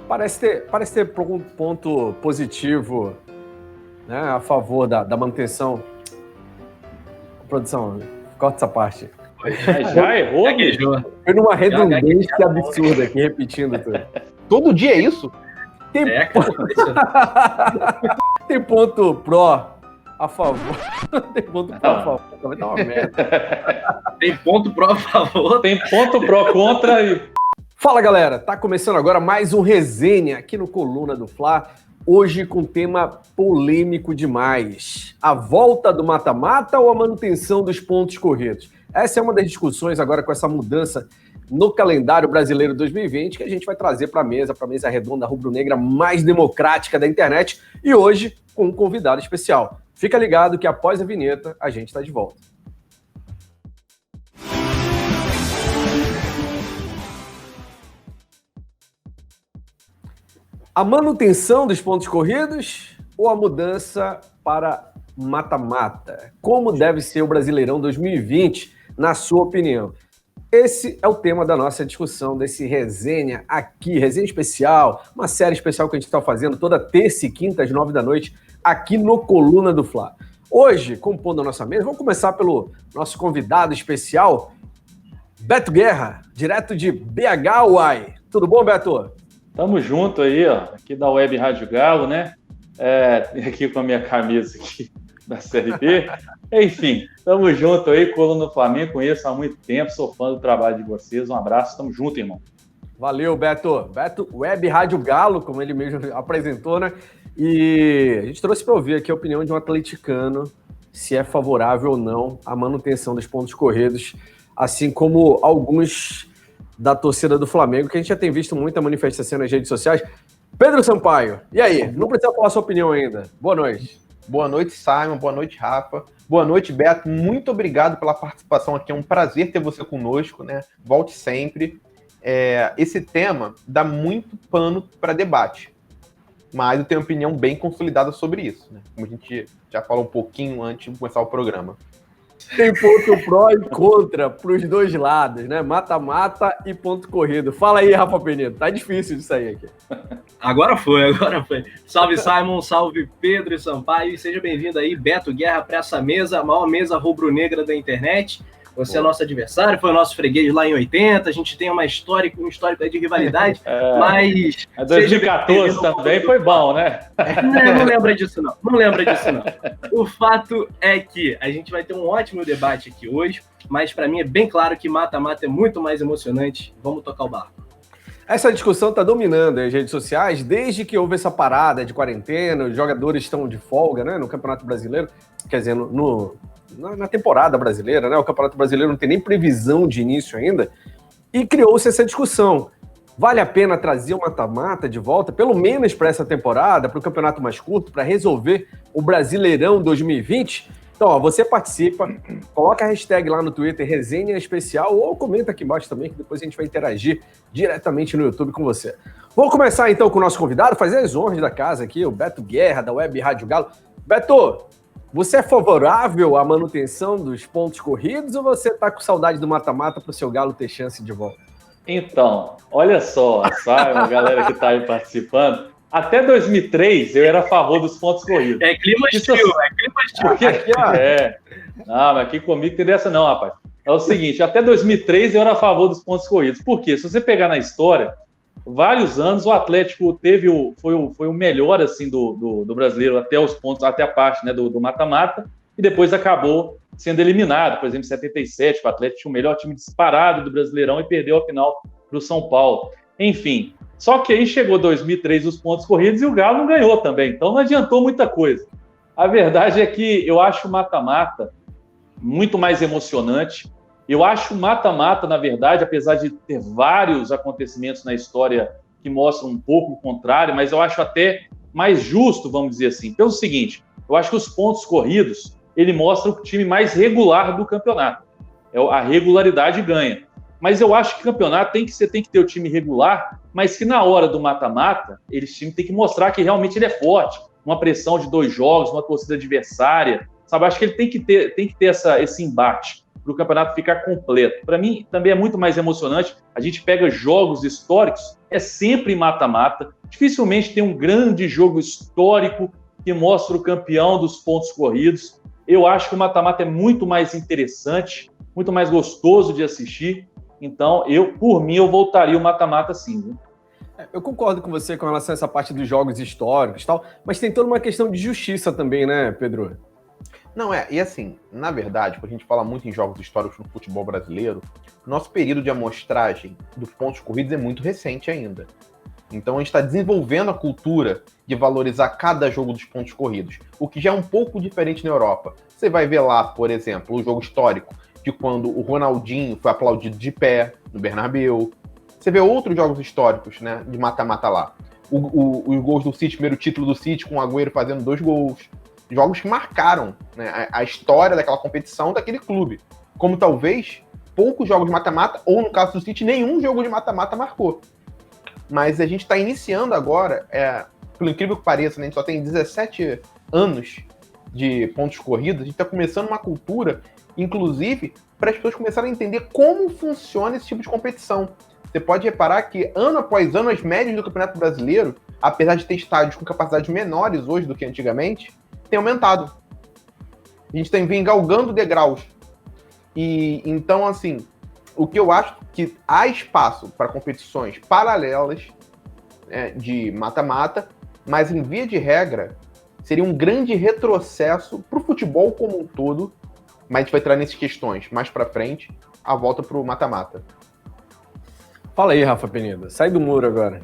Parece ter um ponto positivo, né, a favor da manutenção. Produção, corta essa parte. Já errou? Foi numa redundância absurda aqui, repetindo tudo. Todo dia é isso? Tem ponto pró a favor. Tem ponto pró a favor. Vai dar uma merda. Tem ponto pró a favor. Tem ponto pró contra e... Fala, galera. Tá começando agora mais um resenha aqui no Coluna do Fla. Hoje com tema polêmico demais. A volta do mata-mata ou a manutenção dos pontos corridos? Essa é uma das discussões agora com essa mudança no calendário brasileiro 2020 que a gente vai trazer para a mesa redonda rubro-negra mais democrática da internet e hoje com um convidado especial. Fica ligado que após a vinheta a gente está de volta. A manutenção dos pontos corridos ou a mudança para mata-mata? Como deve ser o Brasileirão 2020, na sua opinião? Esse é o tema da nossa discussão, desse resenha aqui, resenha especial, uma série especial que a gente está fazendo toda terça e quinta às 9 da noite, aqui no Coluna do Fla. Hoje, compondo a nossa mesa, vamos começar pelo nosso convidado especial, Beto Guerra, direto de BH, Uai. Tudo bom, Beto? Tamo junto aí, ó, aqui da Web Rádio Galo, né? Aqui com a minha camisa aqui da Série B. Enfim, tamo junto aí, Coluna do Flamengo, conheço há muito tempo, sou fã do trabalho de vocês. Um abraço, tamo junto, irmão. Valeu, Beto. Beto, Web Rádio Galo, como ele mesmo apresentou, né? E a gente trouxe para ouvir aqui a opinião de um atleticano, se é favorável ou não à manutenção dos pontos corridos, assim como alguns da torcida do Flamengo, que a gente já tem visto muita manifestação nas redes sociais. Pedro Sampaio, e aí? Não precisa falar sua opinião ainda. Boa noite. Boa noite, Simon. Boa noite, Rafa. Boa noite, Beto. Muito obrigado pela participação aqui. É um prazer ter você conosco, né? Volte sempre. Esse tema dá muito pano para debate, mas eu tenho uma opinião bem consolidada sobre isso, né? Como a gente já falou um pouquinho antes de começar o programa. Tem ponto pró e contra para os dois lados, né? Mata-mata e ponto corrido. Fala aí, Rafa Penido. Tá difícil de sair aqui. Agora foi. Salve, Simon, salve Pedro e Sampaio. E seja bem-vindo aí, Beto Guerra, para essa mesa, a maior mesa rubro-negra da internet. Você é nosso adversário, foi o nosso freguês lá em 80, a gente tem um histórico aí de rivalidade, mas... 2014 também foi bom, né? Não lembra disso, não. O fato é que a gente vai ter um ótimo debate aqui hoje, mas para mim é bem claro que mata-mata é muito mais emocionante. Vamos tocar o barco. Essa discussão está dominando as redes sociais desde que houve essa parada de quarentena, os jogadores estão de folga, né, no Campeonato Brasileiro, quer dizer, na temporada brasileira, né? O Campeonato Brasileiro não tem nem previsão de início ainda, e criou-se essa discussão. Vale a pena trazer o mata-mata de volta, pelo menos para essa temporada, para o campeonato mais curto, para resolver o Brasileirão 2020? Então, ó, você participa, coloca a hashtag lá no Twitter, resenha especial, ou comenta aqui embaixo também, que depois a gente vai interagir diretamente no YouTube com você. Vamos começar então com o nosso convidado, fazer as honras da casa aqui, o Beto Guerra, da Web Rádio Galo. Beto, você é favorável à manutenção dos pontos corridos ou você tá com saudade do mata-mata para o seu Galo ter chance de volta? Então, olha só, sabe, a galera que tá aí participando, até 2003 eu era a favor dos pontos corridos. É clima estilo. Não, mas aqui comigo tem dessa não, rapaz. É o seguinte, até 2003 eu era a favor dos pontos corridos. Por quê? Se você pegar na história, vários anos o Atlético foi o melhor assim do brasileiro até os pontos, até a parte, né, do mata-mata, e depois acabou sendo eliminado. Por exemplo, em 77 o Atlético tinha o melhor time disparado do Brasileirão e perdeu a final para o São Paulo. Enfim, só que aí chegou 2003 os pontos corridos e o Galo não ganhou também, então não adiantou muita coisa. A verdade é que eu acho o mata-mata muito mais emocionante. Eu acho o mata-mata, na verdade, apesar de ter vários acontecimentos na história que mostram um pouco o contrário, mas eu acho até mais justo, vamos dizer assim. Pelo seguinte, eu acho que os pontos corridos, ele mostra o time mais regular do campeonato. A regularidade ganha. Mas eu acho que o campeonato você tem que ter o time regular, mas que na hora do mata-mata, esse time tem que mostrar que realmente ele é forte. Uma pressão de 2 jogos, uma torcida adversária, sabe? Acho que ele tem que ter esse embate. para o campeonato ficar completo. Para mim, também é muito mais emocionante. A gente pega jogos históricos, é sempre mata-mata. Dificilmente tem um grande jogo histórico que mostra o campeão dos pontos corridos. Eu acho que o mata-mata é muito mais interessante, muito mais gostoso de assistir. Então, por mim, eu voltaria o mata-mata sim, viu? Eu concordo com você com relação a essa parte dos jogos históricos e tal, mas tem toda uma questão de justiça também, né, Pedro? Não, e assim, na verdade, quando a gente fala muito em jogos históricos no futebol brasileiro, nosso período de amostragem dos pontos corridos é muito recente ainda. Então a gente está desenvolvendo a cultura de valorizar cada jogo dos pontos corridos, o que já é um pouco diferente na Europa. Você vai ver lá, por exemplo, o jogo histórico de quando o Ronaldinho foi aplaudido de pé no Bernabéu. Você vê outros jogos históricos, né, de mata-mata lá. Os gols do City, primeiro título do City, com o Agüero fazendo 2 gols. Jogos que marcaram, né, a história daquela competição, daquele clube. Como talvez poucos jogos de mata-mata, ou no caso do City, nenhum jogo de mata-mata marcou. Mas a gente está iniciando agora, por incrível que pareça, né, a gente só tem 17 anos de pontos corridos, a gente está começando uma cultura, inclusive, para as pessoas começarem a entender como funciona esse tipo de competição. Você pode reparar que, ano após ano, as médias do Campeonato Brasileiro, apesar de ter estádios com capacidades menores hoje do que antigamente, tem aumentado. A gente vem galgando degraus. E então, assim, o que eu acho que há espaço para competições paralelas de mata-mata, mas em via de regra, seria um grande retrocesso para o futebol como um todo, mas a gente vai entrar nessas questões mais para frente, a volta para o mata-mata. Fala aí, Rafa Peneda. Sai do muro agora.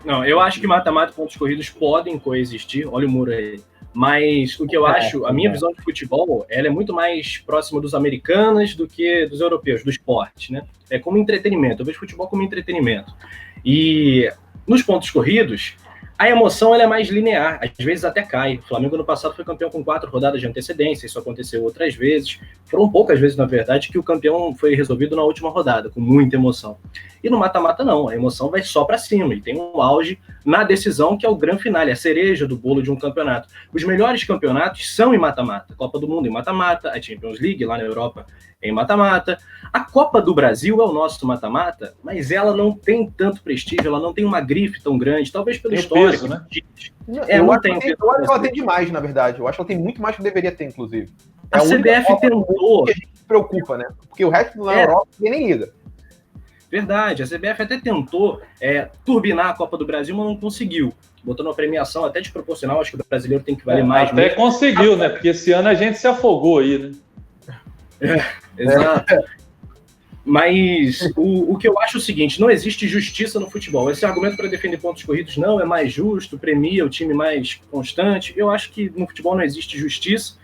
Não, eu acho que mata-mata e pontos corridos podem coexistir. Olha o muro aí. Mas o que eu acho, a minha visão de futebol, ela é muito mais próxima dos americanos do que dos europeus, do esporte, né? É como entretenimento. Eu vejo futebol como entretenimento. E nos pontos corridos, a emoção ela é mais linear, às vezes até cai. O Flamengo no passado foi campeão com 4 rodadas de antecedência, isso aconteceu outras vezes. Foram poucas vezes, na verdade, que o campeão foi resolvido na última rodada, com muita emoção. E no mata-mata não, a emoção vai só para cima, e tem um auge na decisão, que é o grande finale, a cereja do bolo de um campeonato. Os melhores campeonatos são em mata-mata. Copa do Mundo em mata-mata, a Champions League lá na Europa em mata-mata. A Copa do Brasil é o nosso mata-mata, mas ela não tem tanto prestígio, ela não tem uma grife tão grande, talvez pelo histórico, peso, né? Eu acho que ela tem demais, na verdade. Eu acho que ela tem muito mais que deveria ter, inclusive. A CBF tentou. Que a gente se preocupa, né? Porque o resto da Europa ninguém nem liga. Verdade, a CBF até tentou turbinar a Copa do Brasil, mas não conseguiu. Botou uma premiação até desproporcional, acho que o brasileiro tem que valer mais. Até mesmo. Conseguiu, né? Porque esse ano a gente se afogou aí, né? Exato. Mas o que eu acho é o seguinte, não existe justiça no futebol. Esse argumento para defender pontos corridos não é mais justo, premia o time mais constante. Eu acho que no futebol não existe justiça.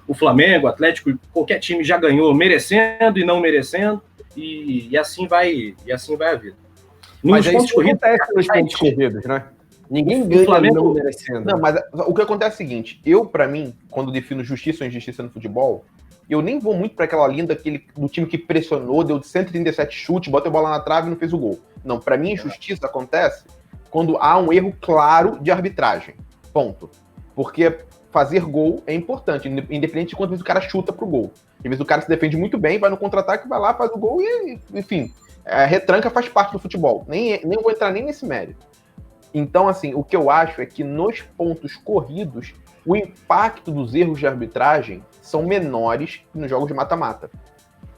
O Flamengo, o Atlético, qualquer time já ganhou merecendo e não merecendo. E assim vai a vida. Mas é isso que acontece nos pontos corridos, né? Ninguém ganha Flamengo não merecendo. Não, mas o que acontece é o seguinte, para mim, quando defino justiça ou injustiça no futebol, eu nem vou muito para aquela linha do time que pressionou, deu 137 chutes, bota a bola na trave e não fez o gol. Não, para mim, injustiça acontece quando há um erro claro de arbitragem. Ponto. Porque fazer gol é importante, independente de quantas vezes o cara chuta pro gol. Às vezes o cara se defende muito bem, vai no contra-ataque, vai lá, faz o gol e, enfim, a retranca faz parte do futebol. Nem vou entrar nem nesse mérito. Então, assim, o que eu acho é que nos pontos corridos, o impacto dos erros de arbitragem são menores que nos jogos de mata-mata.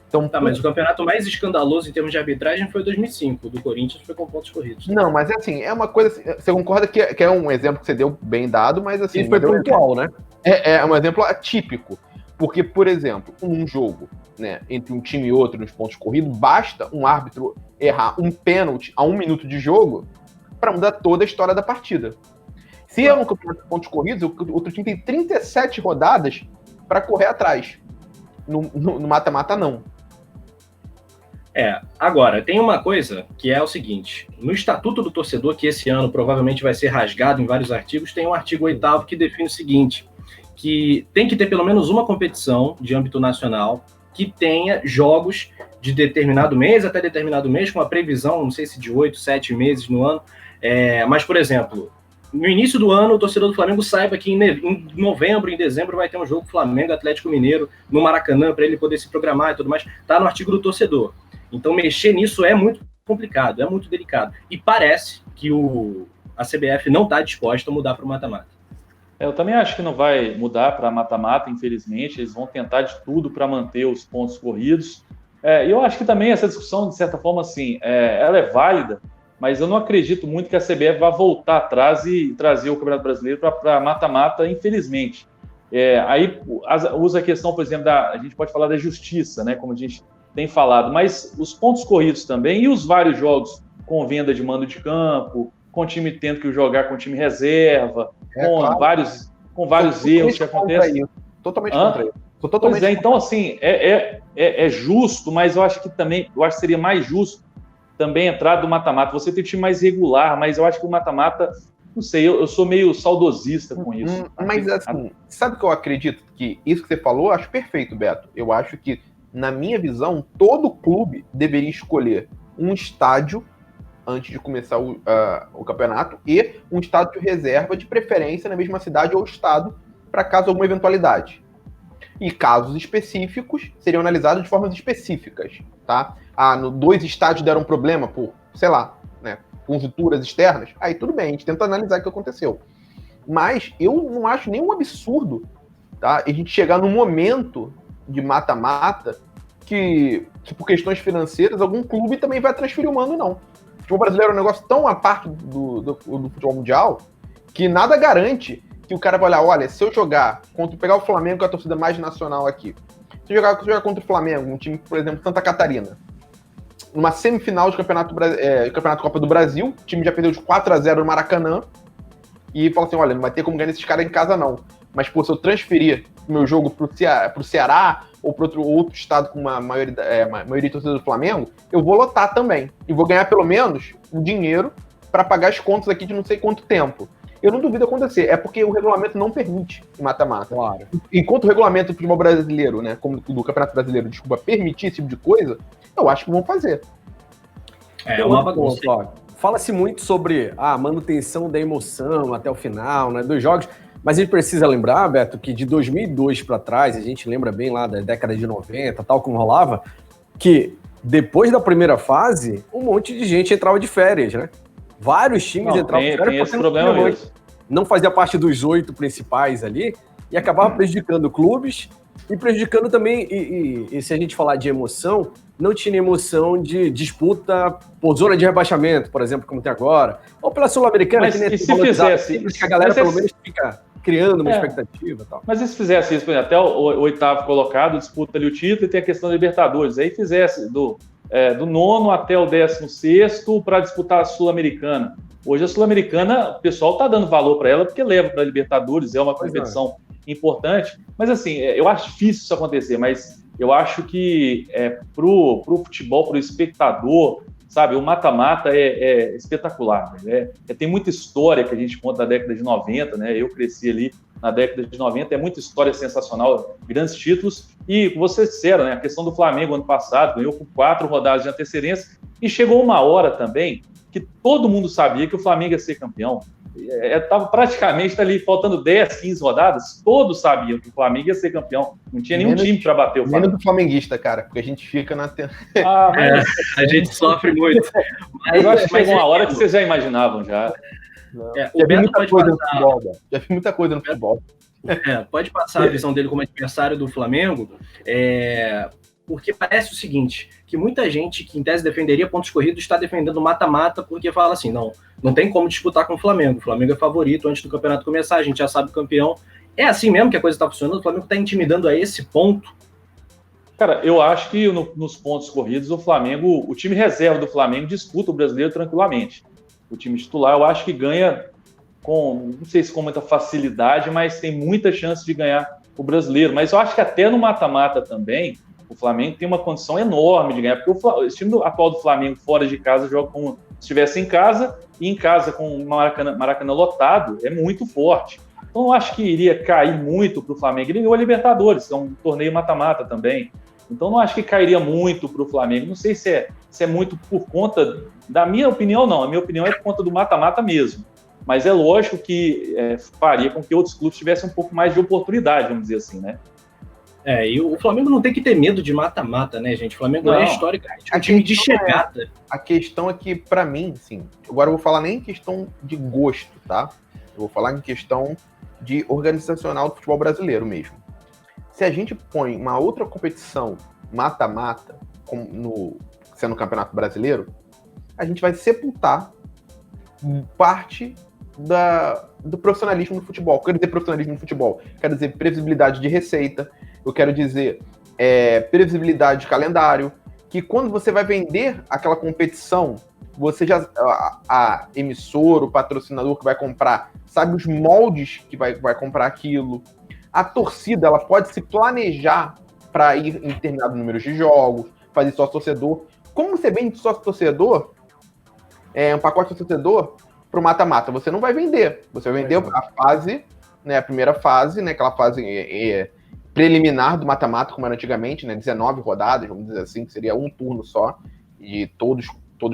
Então, mas o campeonato mais escandaloso em termos de arbitragem foi 2005, do Corinthians, foi com pontos corridos. Não, mas assim, é uma coisa... Você concorda que é um exemplo que você deu bem dado, mas assim... Isso foi pontual, né? É um exemplo atípico. Porque, por exemplo, um jogo, né, entre um time e outro nos pontos corridos, basta um árbitro errar um pênalti a 1 minuto de jogo para mudar toda a história da partida. Se é um campeonato de pontos corridos, o outro time tem 37 rodadas para correr atrás. No mata-mata, não. Agora, tem uma coisa que é o seguinte, no Estatuto do Torcedor, que esse ano provavelmente vai ser rasgado em vários artigos, tem um artigo 8º que define o seguinte, que tem que ter pelo menos uma competição de âmbito nacional que tenha jogos de determinado mês até determinado mês, com uma previsão, não sei se de 8, 7 meses no ano, mas, por exemplo, no início do ano, o torcedor do Flamengo saiba que em novembro, em dezembro, vai ter um jogo Flamengo Atlético Mineiro no Maracanã, para ele poder se programar e tudo mais. Tá no artigo do torcedor. Então, mexer nisso é muito complicado, é muito delicado. E parece que a CBF não está disposta a mudar para o mata-mata. Eu também acho que não vai mudar para mata-mata, infelizmente. Eles vão tentar de tudo para manter os pontos corridos. E eu acho que também essa discussão, de certa forma, assim, ela é válida, mas eu não acredito muito que a CBF vá voltar atrás e trazer o Campeonato Brasileiro para mata-mata, infelizmente. Aí usa a questão, por exemplo, a gente pode falar da justiça, né, como a gente tem falado, mas os pontos corridos também e os vários jogos com venda de mando de campo, com o time tendo que jogar com o time reserva, claro. com vários erros que acontecem. Totalmente contra isso. Pois é, então assim, é justo, mas eu acho que seria mais justo também entrar do mata-mata. Você tem um time mais regular, mas eu acho que o mata-mata, não sei, eu sou meio saudosista com isso. Mas assim, sabe o que eu acredito? Que isso que você falou, eu acho perfeito, Beto. Eu acho que, na minha visão, todo clube deveria escolher um estádio antes de começar o campeonato e um estádio de reserva, de preferência na mesma cidade ou estado, para caso alguma eventualidade. E casos específicos seriam analisados de formas específicas, tá? Dois estádios deram problema por, sei lá, né, conjunturas externas, aí tudo bem, a gente tenta analisar o que aconteceu. Mas eu não acho nenhum absurdo, tá, a gente chegar num momento de mata-mata que por questões financeiras, algum clube também vai transferir o mando, não. O futebol brasileiro é um negócio tão à parte do futebol mundial que nada garante que o cara vai olhar, se eu jogar pegar o Flamengo, que é a torcida mais nacional aqui, se eu jogar contra o Flamengo, um time, por exemplo, Santa Catarina, numa semifinal de Campeonato Copa do Brasil, o time já perdeu de 4-0 no Maracanã, e fala assim, não vai ter como ganhar esses caras em casa não, mas se eu transferir o meu jogo pro Ceará, ou para outro estado com uma maioria de torcida do Flamengo, eu vou lotar também, e vou ganhar pelo menos o dinheiro para pagar as contas aqui de não sei quanto tempo. Eu não duvido acontecer, é porque o regulamento não permite mata-mata. Claro. Enquanto o regulamento do futebol brasileiro, né, como do Campeonato Brasileiro, permitir esse tipo de coisa, eu acho que vão fazer. Uma bagunça. Fala-se muito sobre a manutenção da emoção até o final, né, dos jogos, mas a gente precisa lembrar, Beto, que de 2002 para trás, a gente lembra bem lá da década de 90, tal como rolava, que depois da primeira fase, um monte de gente entrava de férias, né? Vários times entravam de férias porque não fazia parte dos 8 principais ali e acabava prejudicando clubes e prejudicando também, e se a gente falar de emoção, não tinha emoção de disputa por zona de rebaixamento, por exemplo, como tem agora, ou pela Sul-Americana, que nem se fizesse, que a galera pelo menos fica criando uma expectativa e tal. Mas e se fizesse isso, por exemplo, até o 8º colocado disputa ali o título e tem a questão da Libertadores, aí fizesse do 9º até o 16º para disputar a Sul-Americana. Hoje a Sul-Americana, o pessoal está dando valor para ela porque leva para a Libertadores, é uma competição importante. Mas assim, eu acho difícil isso acontecer, mas eu acho que pro futebol, pro espectador, sabe, o mata-mata é espetacular. Tem muita história que a gente conta da década de 90, né? Eu cresci ali na década de 90, é muita história sensacional, grandes títulos, e vou ser sincero, né, a questão do Flamengo ano passado, ganhou com 4 rodadas de antecedência, e chegou uma hora também que todo mundo sabia que o Flamengo ia ser campeão. Estava praticamente ali, faltando 10, 15 rodadas, todos sabiam que o Flamengo ia ser campeão, não tinha nenhum time para bater o Flamengo. Menos do flamenguista, cara, porque a gente fica na... a gente sofre muito. Mas eu acho que chegou uma hora que vocês já imaginavam, já. Já vi muita coisa no futebol, já vi muita coisa no futebol. Pode passar a visão dele como adversário do Flamengo, porque parece o seguinte, que muita gente que em tese defenderia pontos corridos está defendendo mata-mata porque fala assim, não tem como disputar com o Flamengo é favorito antes do campeonato começar, a gente já sabe o campeão. É assim mesmo que a coisa está funcionando? O Flamengo está intimidando a esse ponto? Cara, eu acho que nos pontos corridos o time reserva do Flamengo disputa o brasileiro tranquilamente. O time titular eu acho que ganha não sei se com muita facilidade, mas tem muita chance de ganhar o brasileiro. Mas eu acho que até no mata-mata também, o Flamengo tem uma condição enorme de ganhar, porque o time atual do Flamengo fora de casa joga como se estivesse em casa, e em casa com o Maracanã lotado, é muito forte. Então eu acho que iria cair muito para o Flamengo. Ele ganhou a Libertadores, que é um torneio mata-mata também. Então não acho que cairia muito para o Flamengo. Não sei se é muito por conta da minha opinião, não. A minha opinião é por conta do mata-mata mesmo. mas é lógico que faria com que outros clubes tivessem um pouco mais de oportunidade, vamos dizer assim, né? E o Flamengo não tem que ter medo de mata-mata, né, gente? O Flamengo é historicamente um time de chegada. A questão é que, pra mim, sim, agora eu vou falar nem em questão de gosto, tá? Eu vou falar em questão de organizacional do futebol brasileiro mesmo. Se a gente põe uma outra competição mata-mata, sendo o Campeonato Brasileiro, a gente vai sepultar parte do profissionalismo no futebol. Eu quero dizer profissionalismo no futebol, quero dizer previsibilidade de receita, eu quero dizer previsibilidade de calendário, que quando você vai vender aquela competição, você já a emissora, o patrocinador que vai comprar, sabe os moldes que vai comprar aquilo. A torcida, ela pode se planejar para ir em determinado número de jogos, fazer sócio-torcedor. Como você vende sócio-torcedor, um pacote de sócio-torcedor para o mata-mata? Você não vai vender. Você vai vender a fase, né, a primeira fase, né, aquela fase preliminar do mata-mata, como era antigamente, né, 19 rodadas, vamos dizer assim, que seria um turno só, de todos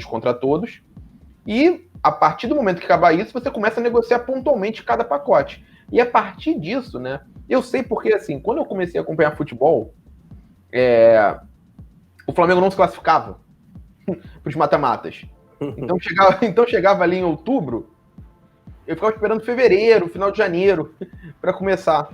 contra todos. E a partir do momento que acabar isso, você começa a negociar pontualmente cada pacote. E a partir disso, né, eu sei porque, assim, quando eu comecei a acompanhar futebol, o Flamengo não se classificava para os mata-matas. Então chegava ali em outubro, eu ficava esperando fevereiro, final de janeiro, para começar.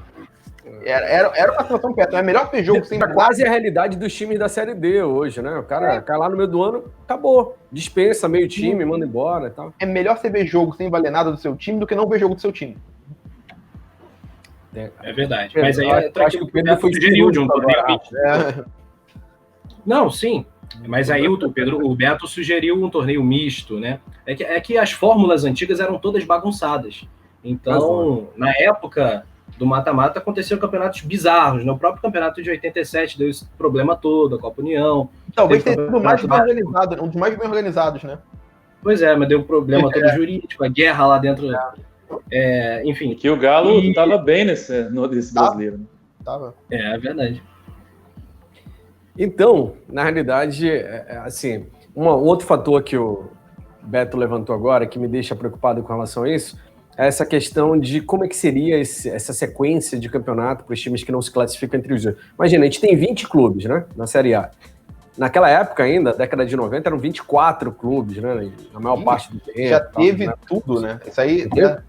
Era uma situação perto. É melhor ter jogo sem... Quase a realidade dos times da Série D hoje, né? O cara cai lá no meio do ano, acabou. Dispensa meio time, manda embora e tal. É melhor você ver jogo sem valer nada do seu time do que não ver jogo do seu time. É verdade. Mas aí eu acho que o Pedro foi sugeriu de um torneio misto. Não, sim. Mas aí o Beto sugeriu um torneio misto, né? É que as fórmulas antigas eram todas bagunçadas. Então, na época do mata-mata, aconteceram campeonatos bizarros, né? O próprio campeonato de 87 deu esse problema todo, a Copa União. Talvez tenha sido mais bem organizado, um dos mais bem organizados, né? Pois é, mas deu um problema todo jurídico, a guerra lá dentro. Enfim. Que o Galo estava bem nesse brasileiro. Tava. É verdade. Então, na realidade, assim, um outro fator que o Beto levantou agora, que me deixa preocupado com relação a isso, é essa questão de como é que seria essa sequência de campeonato para os times que não se classificam entre os dois. Imagina, a gente tem 20 clubes, né, na Série A. Naquela época ainda, década de 90, eram 24 clubes, né, na maior parte do tempo. Já teve tudo, né? Isso aí... Já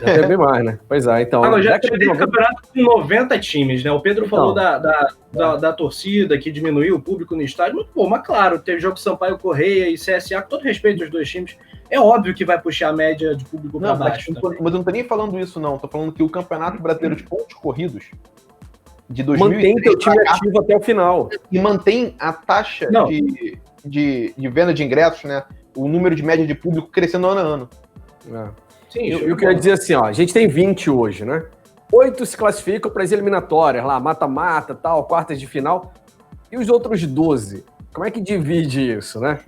teve mais, né? Pois é, então... já teve campeonato com 90 times, né? O Pedro falou da torcida que diminuiu o público no estádio, mas claro, teve jogo Sampaio Correia e CSA, com todo respeito aos dois times, é óbvio que vai puxar a média de público para baixo. Mas eu não tô nem falando isso, não. Tô falando que o Campeonato Brasileiro de Pontos Corridos de 2003... Mantém teu time ativo até o final. E mantém a taxa de venda de ingressos, né? O número de média de público crescendo ano a ano. Sim, eu queria dizer assim, ó, a gente tem 20 hoje, né? 8 se classificam para as eliminatórias, lá, mata-mata, tal, quartas de final. E os outros 12? Como é que divide isso, né?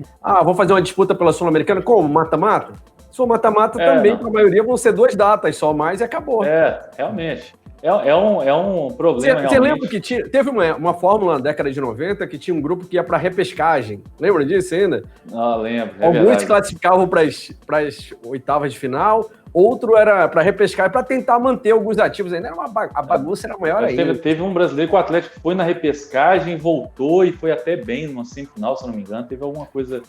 Vou fazer uma disputa pela Sul-Americana, como? Mata-mata? Se for mata-mata, também, para a maioria, vão ser 2 datas só, mais e acabou. Realmente. É um problema. Você lembra que teve uma fórmula na década de 90 que tinha um grupo que ia para repescagem? Lembra disso ainda? Lembro. Alguns se classificavam para as oitavas de final, outro era para repescar, para tentar manter alguns ativos ainda. A bagunça era maior ainda. Teve um brasileiro que o Atlético foi na repescagem, voltou e foi até bem numa semifinal, se eu não me engano. Teve alguma coisa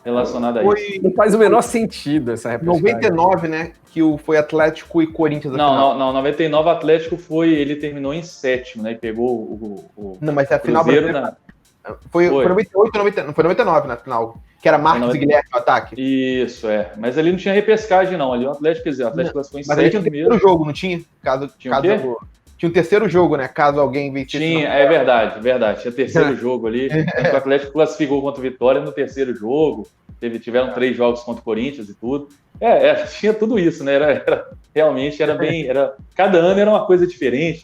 relacionada a isso. Não faz o menor sentido essa repescagem. 99, né? Que foi Atlético e Corinthians. Não, 99 o Atlético ele terminou em 7º, né? E pegou o Não, mas a final brasileira foi 98, 99, não foi 99 na final. Que era Marcos e Guilherme no ataque. Isso, Mas ali não tinha repescagem, não. Ali o Atlético, quer dizer, o Atlético classificou em 7º. Mas ali tinha um terceiro jogo, não tinha? Tinha um terceiro jogo, né? Caso alguém vencesse. Tinha, é verdade. Tinha terceiro jogo ali. O Atlético classificou contra o Vitória no terceiro jogo. Tiveram 3 jogos contra o Corinthians e tudo. Tinha tudo isso, né? Realmente era bem. Cada ano era uma coisa diferente,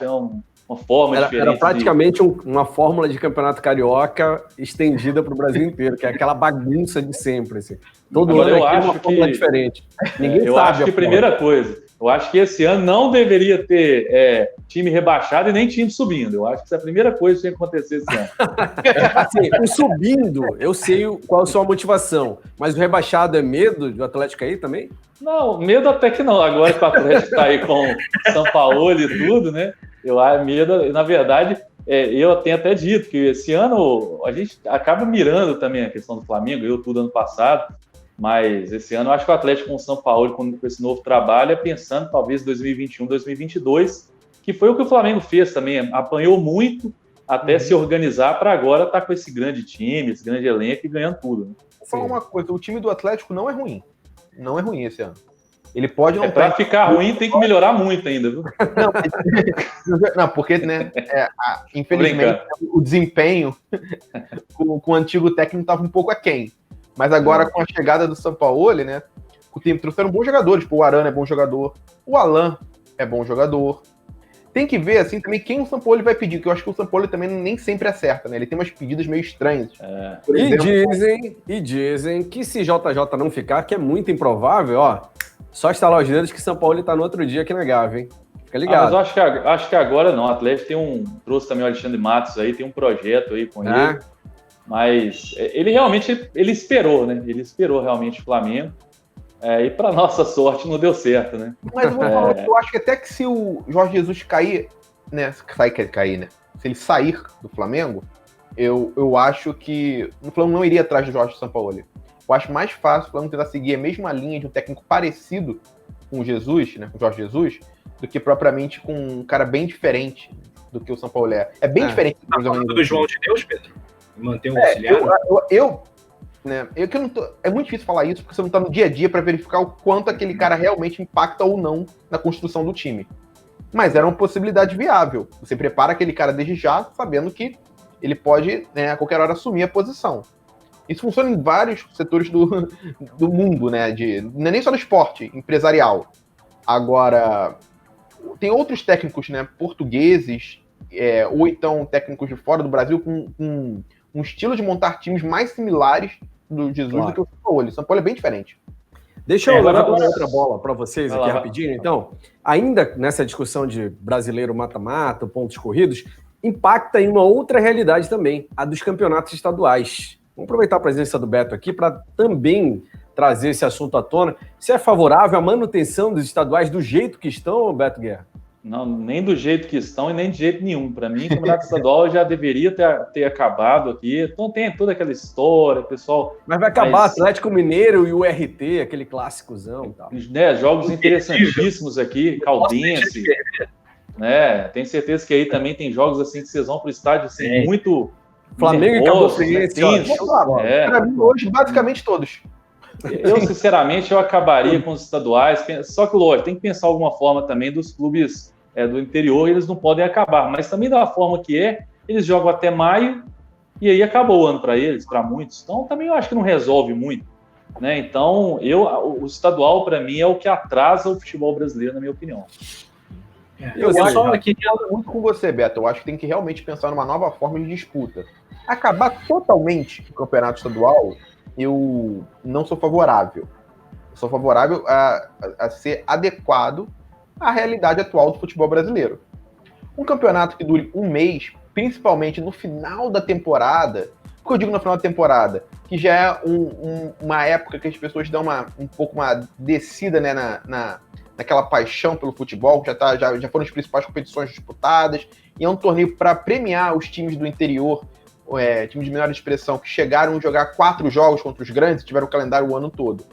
uma forma diferente. Era praticamente uma fórmula de campeonato carioca estendida para o Brasil inteiro, que é aquela bagunça de sempre. Assim. Todo ano é uma fórmula diferente. Eu acho que a primeira coisa, Eu acho que esse ano não deveria ter time rebaixado e nem time subindo. Eu acho que isso é a primeira coisa que tinha que acontecer esse ano. Assim, o subindo, eu sei qual a sua motivação, mas o rebaixado é medo do Atlético cair também? Não, medo até que não. Agora que o Atlético tá aí com São Paulo e tudo, né? Eu acho medo, na verdade, eu tenho até dito que esse ano a gente acaba mirando também a questão do Flamengo, eu tudo ano passado, mas esse ano eu acho que o Atlético com o São Paulo, com esse novo trabalho, pensando talvez 2021, 2022, que foi o que o Flamengo fez também, apanhou muito até se organizar para agora estar com esse grande time, esse grande elenco e ganhando tudo. Né? Vou falar uma coisa, o time do Atlético não é ruim. Não é ruim esse ano. Ele pode não para ficar ruim tem que melhorar muito ainda, viu? Não, porque, né, infelizmente, o desempenho com o antigo técnico estava um pouco aquém. Mas agora, com a chegada do Sampaoli, né, o time trouxeram bons jogadores. Tipo, o Arana é bom jogador, o Alan é bom jogador. Tem que ver, assim, também quem o Sampaoli vai pedir, porque eu acho que o Sampaoli também nem sempre acerta, né? Ele tem umas pedidas meio estranhas. Por exemplo, dizem que se JJ não ficar, que é muito improvável, ó, só estalar os dedos que São Paulo tá no outro dia aqui na Gávea, hein? Fica ligado. Mas eu acho que agora não. O Atlético trouxe também o Alexandre Matos aí, tem um projeto aí com ele. Mas ele realmente, ele esperou, né? Ele esperou realmente o Flamengo. E para nossa sorte não deu certo, né? Mas eu vou falar que eu acho que até que se o Jorge Jesus cair, né? Se ele sair do Flamengo, eu acho que o Flamengo não iria atrás do Jorge Sampaoli. Eu acho mais fácil o Flamengo tentar seguir a mesma linha de um técnico parecido com o Jesus, né? Com o Jorge Jesus, do que propriamente com um cara bem diferente do que o Sampaoli é. É bem diferente. Tá falando do João de Deus, Pedro? Manter um auxiliar? Né? É muito difícil falar isso porque você não tá no dia a dia para verificar o quanto aquele cara realmente impacta ou não na construção do time. Mas era uma possibilidade viável. Você prepara aquele cara desde já, sabendo que ele pode, né, a qualquer hora assumir a posição. Isso funciona em vários setores do mundo, né? Não é nem só no esporte, empresarial. Agora, tem outros técnicos, né, portugueses, ou então técnicos de fora do Brasil com um estilo de montar times mais similares do Jesus do que o São Paulo. O São Paulo é bem diferente. Deixa eu levar uma outra bola para vocês aqui rapidinho, então. Ainda nessa discussão de brasileiro mata-mata, pontos corridos, impacta em uma outra realidade também, a dos campeonatos estaduais. Vamos aproveitar a presença do Beto aqui para também trazer esse assunto à tona. Você é favorável à manutenção dos estaduais do jeito que estão, Beto Guerra? Não, nem do jeito que estão e nem de jeito nenhum. Para mim, o campeonato estadual já deveria ter acabado aqui. Então tem toda aquela história, pessoal... Mas vai acabar Atlético Mineiro e o RT, aquele clássicozão e tal. Né, jogos interessantíssimos aqui, Caldense. Né, tenho certeza que aí também tem jogos assim que vocês vão para o estádio assim, muito... Flamengo e Cabo Friense. Para mim, hoje, basicamente todos. Eu, sinceramente, eu acabaria com os estaduais, só que, lógico, tem que pensar alguma forma também dos clubes do interior, eles não podem acabar, mas também da forma que eles jogam até maio, e aí acabou o ano para eles, para muitos, então também eu acho que não resolve muito, né? Então, o estadual, para mim, é o que atrasa o futebol brasileiro, na minha opinião. Eu só queria muito com você, Beto. Eu acho que tem que realmente pensar numa nova forma de disputa. Acabar totalmente o campeonato estadual, eu não sou favorável. Eu sou favorável a ser adequado à realidade atual do futebol brasileiro. Um campeonato que dure um mês, principalmente no final da temporada, o que eu digo no final da temporada? Que já é uma época que as pessoas dão um pouco uma descida, né, naquela paixão pelo futebol, já foram as principais competições disputadas, e é um torneio para premiar os times do interior, times de menor expressão, que chegaram a jogar 4 jogos contra os grandes, tiveram o calendário o ano todo.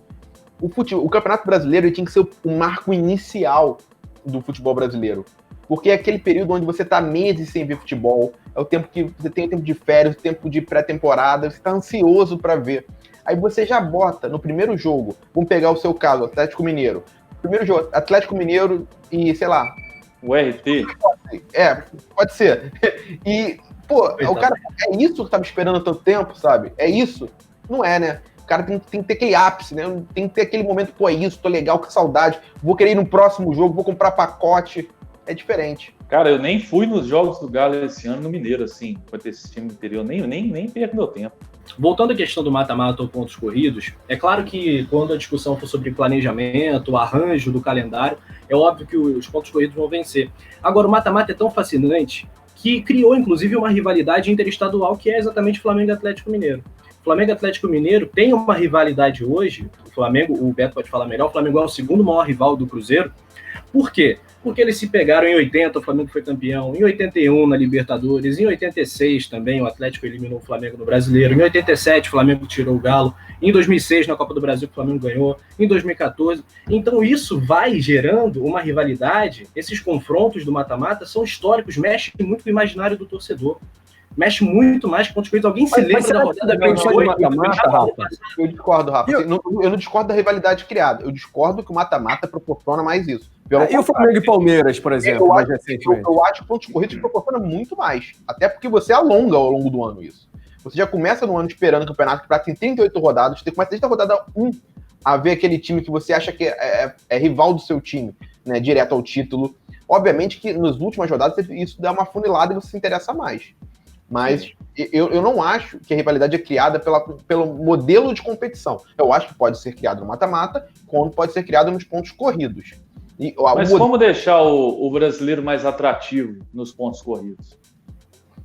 O Campeonato Brasileiro tinha que ser o marco inicial do futebol brasileiro, porque é aquele período onde você está meses sem ver futebol, é o tempo que você tem o tempo de férias, o tempo de pré-temporada, você está ansioso para ver. Aí você já bota no primeiro jogo, vamos pegar o seu caso, Atlético Mineiro, primeiro jogo, Atlético Mineiro e, sei lá... O RT. Pode ser. E, pô, o cara... É isso que tava esperando há tanto tempo, sabe? É isso? Não é, né? O cara tem que ter aquele ápice, né? Tem que ter aquele momento, pô, é isso, tô legal, que saudade, vou querer ir no próximo jogo, vou comprar pacote. É diferente. Cara, eu nem fui nos jogos do Galo esse ano no Mineiro, assim, pra ter esse time do interior. Nem perco meu tempo. Voltando à questão do mata-mata ou pontos corridos, é claro que quando a discussão for sobre planejamento, o arranjo do calendário, é óbvio que os pontos corridos vão vencer. Agora, o mata-mata é tão fascinante que criou, inclusive, uma rivalidade interestadual que é exatamente Flamengo e Atlético Mineiro. Flamengo e Atlético Mineiro tem uma rivalidade hoje, o Flamengo, o Beto pode falar melhor, o Flamengo é o segundo maior rival do Cruzeiro. Por quê? Porque eles se pegaram em 80, o Flamengo foi campeão, em 81 na Libertadores, em 86 também o Atlético eliminou o Flamengo no Brasileiro, em 87 o Flamengo tirou o Galo, em 2006 na Copa do Brasil o Flamengo ganhou, em 2014. Então isso vai gerando uma rivalidade, esses confrontos do mata-mata são históricos, mexem muito com o imaginário do torcedor. Mexe muito mais que pontos corridos. Alguém se lembra da rodada de mata-mata, Rafa? Eu discordo, Rafa. Eu não discordo da rivalidade criada. Eu discordo que o mata-mata proporciona mais isso. E o Flamengo e Palmeiras, por exemplo, mais recentemente? Eu acho que pontos corridos proporciona muito mais. Até porque você alonga ao longo do ano isso. Você já começa no ano esperando o campeonato que tem 38 rodadas. Você começa desde a rodada 1 a ver aquele time que você acha que é rival do seu time, né, direto ao título. Obviamente que nas últimas rodadas isso dá uma funilada e você se interessa mais. Mas eu não acho que a rivalidade é criada pelo modelo de competição. Eu acho que pode ser criado no mata-mata, como pode ser criado nos pontos corridos. Mas como deixar o brasileiro mais atrativo nos pontos corridos?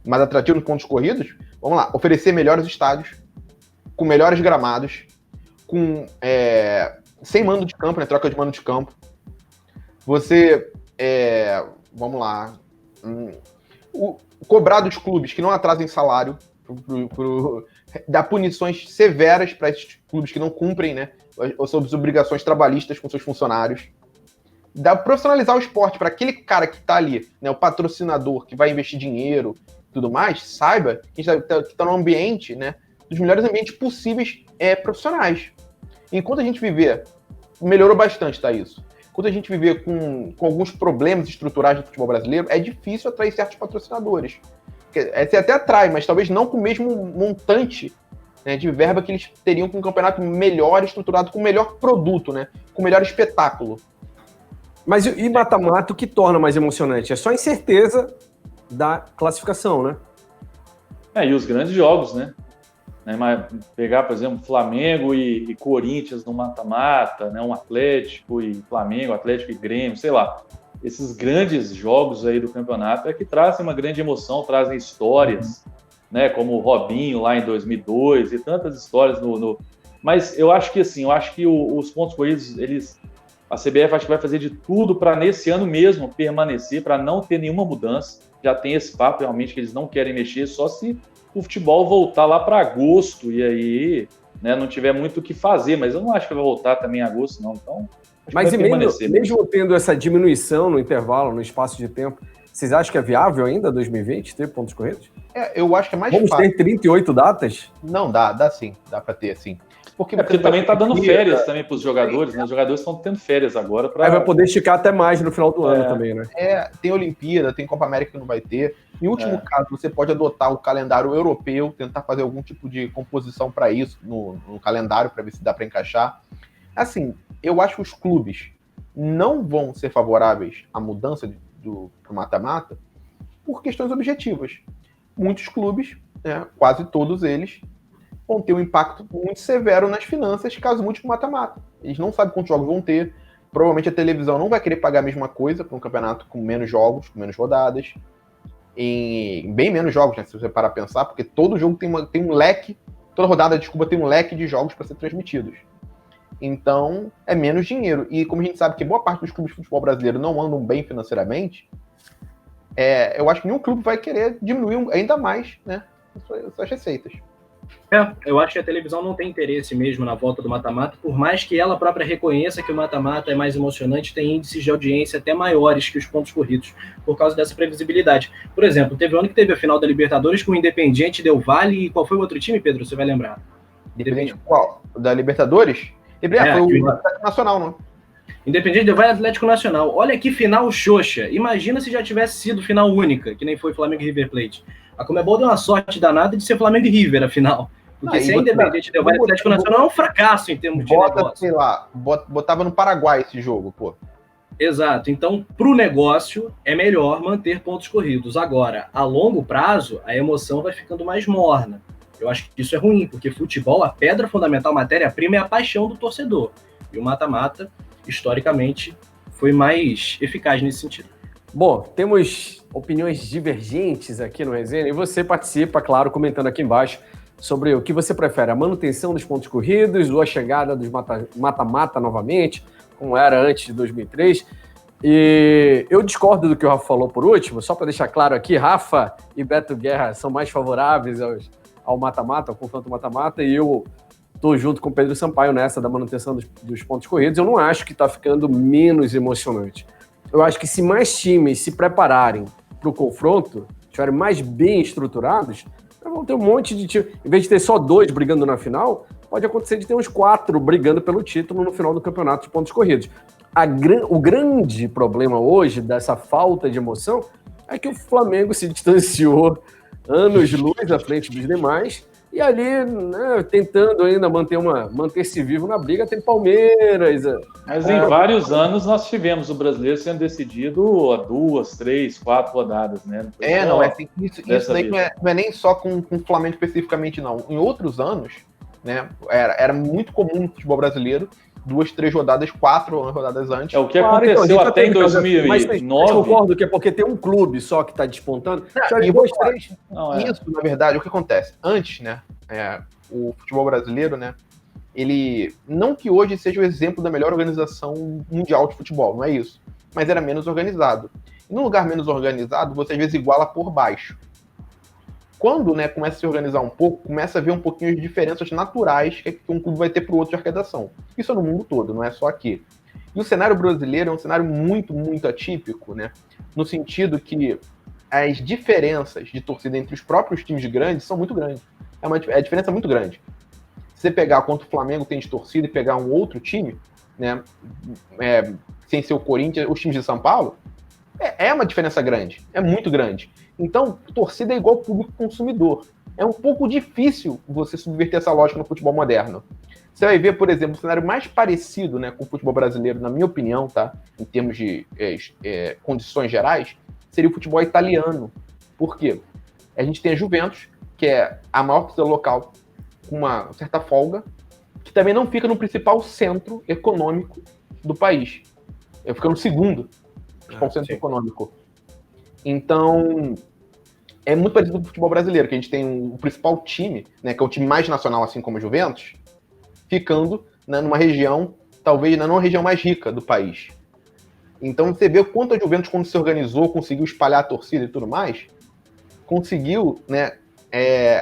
Mais atrativo nos pontos corridos? Vamos lá, oferecer melhores estádios, com melhores gramados, sem mando de campo, né, troca de mando de campo. Você, vamos lá... cobrar dos clubes que não atrasem salário, dar punições severas para esses clubes que não cumprem, né, suas obrigações trabalhistas com seus funcionários, profissionalizar o esporte para aquele cara que está ali, né, o patrocinador que vai investir dinheiro e tudo mais, saiba que está no ambiente, né, dos melhores ambientes possíveis profissionais. Enquanto a gente viver, melhorou bastante, tá, isso. Quando a gente viver com alguns problemas estruturais do futebol brasileiro, é difícil atrair certos patrocinadores. Você até atrai, mas talvez não com o mesmo montante, né, de verba que eles teriam com um campeonato melhor estruturado, com melhor produto, né, com melhor espetáculo. Mas e mata-mata, o que torna mais emocionante? É só a incerteza da classificação, né? E os grandes jogos, né? Mas pegar, por exemplo, Flamengo e Corinthians no mata-mata, né? Um Atlético e Flamengo, Atlético e Grêmio, sei lá. Esses grandes jogos aí do campeonato é que trazem uma grande emoção, trazem histórias, né? Como o Robinho lá em 2002 e tantas histórias Mas eu acho que assim, os pontos corridos, a CBF acho que vai fazer de tudo para nesse ano mesmo permanecer, para não ter nenhuma mudança. Já tem esse papo realmente que eles não querem mexer, só se o futebol voltar lá para agosto e aí, né, não tiver muito o que fazer, mas eu não acho que vai voltar também em agosto, não. Então, mas mesmo tendo essa diminuição no intervalo, no espaço de tempo, vocês acham que é viável ainda 2020 ter pontos corridos? Eu acho que é mais fácil. Vamos ter 38 datas? Não, dá sim, dá para ter sim. Porque também está dando férias também para os jogadores, né? Os jogadores estão tendo férias agora. Vai poder esticar até mais no final do ano também, né? Tem Olimpíada, tem Copa América que não vai ter. Em último caso, você pode adotar o calendário europeu, tentar fazer algum tipo de composição para isso no calendário, para ver se dá para encaixar. Assim, eu acho que os clubes não vão ser favoráveis à mudança do mata-mata por questões objetivas. Muitos clubes, né, quase todos eles, vão ter um impacto muito severo nas finanças caso mude para o mata-mata. Eles não sabem quantos jogos vão ter. Provavelmente a televisão não vai querer pagar a mesma coisa para um campeonato com menos jogos, com menos rodadas. Em bem menos jogos, né, se você parar a pensar, porque todo jogo tem um leque, toda rodada, tem um leque de jogos para ser transmitidos. Então, é menos dinheiro. E como a gente sabe que boa parte dos clubes de futebol brasileiro não andam bem financeiramente, eu acho que nenhum clube vai querer diminuir ainda mais, né, suas receitas. Eu acho que a televisão não tem interesse mesmo na volta do mata-mata, por mais que ela própria reconheça que o mata-mata é mais emocionante, tem índices de audiência até maiores que os pontos corridos, por causa dessa previsibilidade. Por exemplo, teve um ano que teve a final da Libertadores com o Independiente Del Valle, e qual foi o outro time, Pedro? Você vai lembrar? Independiente qual? Da Libertadores? Foi o Atlético Nacional, não? Independiente Del Valle e Atlético Nacional. Olha que final xoxa. Imagina se já tivesse sido final única, que nem foi Flamengo e River Plate. A Conmebol deu uma sorte danada de ser Flamengo e River, afinal. Porque se é Independente Del Valle e Atlético Nacional é um fracasso em termos de negócio. Sei lá, botava no Paraguai esse jogo, pô. Exato. Então, para o negócio, é melhor manter pontos corridos. Agora, a longo prazo, a emoção vai ficando mais morna. Eu acho que isso é ruim, porque futebol, a pedra fundamental, a matéria-prima é a paixão do torcedor. E o mata-mata, historicamente, foi mais eficaz nesse sentido. Bom, temos opiniões divergentes aqui no Resenha e você participa, claro, comentando aqui embaixo sobre o que você prefere, a manutenção dos pontos corridos ou a chegada dos mata-mata novamente, como era antes de 2003. E eu discordo do que o Rafa falou por último, só para deixar claro aqui, Rafa e Beto Guerra são mais favoráveis ao mata-mata, ao confronto mata-mata, e eu estou junto com o Pedro Sampaio nessa da manutenção dos pontos corridos. Eu não acho que está ficando menos emocionante. Eu acho que se mais times se prepararem para o confronto, estiverem mais bem estruturados, vão ter um monte de time. Em vez de ter só 2 brigando na final, pode acontecer de ter uns 4 brigando pelo título no final do campeonato de pontos corridos. O grande problema hoje dessa falta de emoção é que o Flamengo se distanciou anos-luz à frente dos demais e ali, né, tentando ainda manter-se vivo na briga, tem Palmeiras. Mas em vários anos nós tivemos o brasileiro sendo decidido a 2, 3, 4 rodadas, né? Isso daí não é nem só com o Flamengo especificamente, não. Em outros anos, né, era muito comum no futebol brasileiro 2, 3 rodadas, 4 rodadas antes. É o que aconteceu então, até em 2009. Mas eu concordo que é porque tem um clube só que está despontando. Isso, na verdade, o que acontece? Antes, né, o futebol brasileiro, né, ele, não que hoje seja o exemplo da melhor organização mundial de futebol, não é isso, mas era menos organizado. E num lugar menos organizado, você às vezes iguala por baixo. Quando, né, começa a se organizar um pouco, começa a ver um pouquinho de diferenças naturais que um clube vai ter para o outro de arrecadação. Isso é no mundo todo, não é só aqui. E o cenário brasileiro é um cenário muito, muito atípico, né? No sentido que as diferenças de torcida entre os próprios times grandes são muito grandes. É a diferença muito grande. Se você pegar quanto o Flamengo tem de torcida e pegar um outro time, né, sem ser o Corinthians, os times de São Paulo, é uma diferença grande, é muito grande. Então, torcida é igual público consumidor. É um pouco difícil você subverter essa lógica no futebol moderno. Você vai ver, por exemplo, o cenário mais parecido, né, com o futebol brasileiro, na minha opinião, tá, em termos de condições gerais, seria o futebol italiano. Por quê? A gente tem a Juventus, que é a maior torcida local, com uma certa folga, que também não fica no principal centro econômico do país. Fica no segundo principal centro econômico. Então, é muito parecido com o futebol brasileiro, que a gente tem o principal time, né, que é o time mais nacional, assim como a Juventus, ficando, né, numa região, talvez não a região mais rica do país. Então, você vê o quanto a Juventus, quando se organizou, conseguiu espalhar a torcida e tudo mais, conseguiu, né,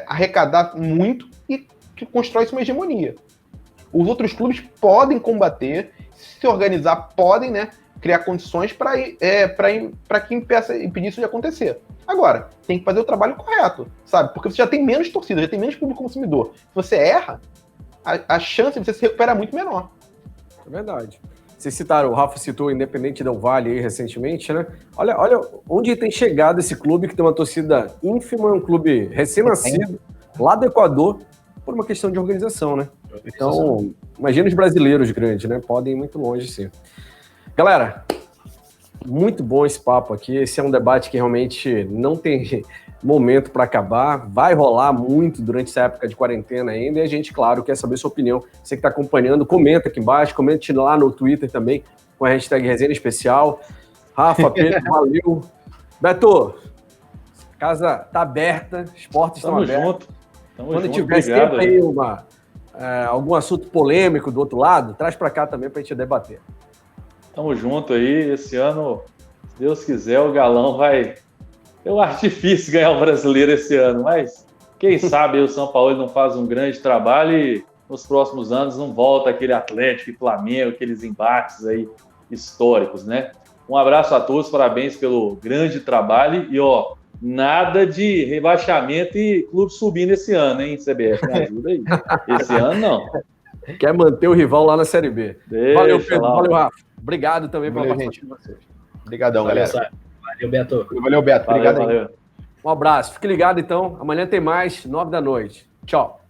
arrecadar muito e constrói-se uma hegemonia. Os outros clubes podem combater, se organizar, podem, né, criar condições para que impedir isso de acontecer. Agora, tem que fazer o trabalho correto, sabe? Porque você já tem menos torcida, já tem menos público consumidor. Se você erra, a chance de você se recuperar é muito menor. É verdade. Vocês citaram, o Rafa citou o Independente Del Valle aí recentemente, né? Olha onde tem chegado esse clube que tem uma torcida ínfima, um clube recém-nascido, lá do Equador, por uma questão de organização, né? Então, imagina os brasileiros grandes, né? Podem ir muito longe, sim. Galera, muito bom esse papo aqui. Esse é um debate que realmente não tem momento para acabar. Vai rolar muito durante essa época de quarentena ainda. E a gente, claro, quer saber sua opinião. Você que está acompanhando, comenta aqui embaixo. Comente lá no Twitter também, com a hashtag Resenha Especial. Rafa, Pedro, valeu. Beto, a casa tá aberta, as portas estão abertas. Quando tiver sempre aí algum assunto polêmico do outro lado, traz para cá também para a gente debater. Tamo junto aí. Esse ano, se Deus quiser, o Galão vai... Eu acho difícil ganhar o brasileiro esse ano, mas quem sabe o São Paulo não faz um grande trabalho e nos próximos anos não volta aquele Atlético e Flamengo, aqueles embates aí históricos, né? Um abraço a todos, parabéns pelo grande trabalho e, ó, nada de rebaixamento e clube subindo esse ano, hein, CBF? Me ajuda aí. Esse ano, não. Quer manter o rival lá na Série B. Valeu, Pedro. Lá. Valeu, Rafa. Obrigado também pela participação de vocês. Obrigadão, galera. Valeu, Beto. Valeu, Beto. Obrigado aí. Um abraço. Fique ligado, então. Amanhã tem mais, 9 da noite. Tchau.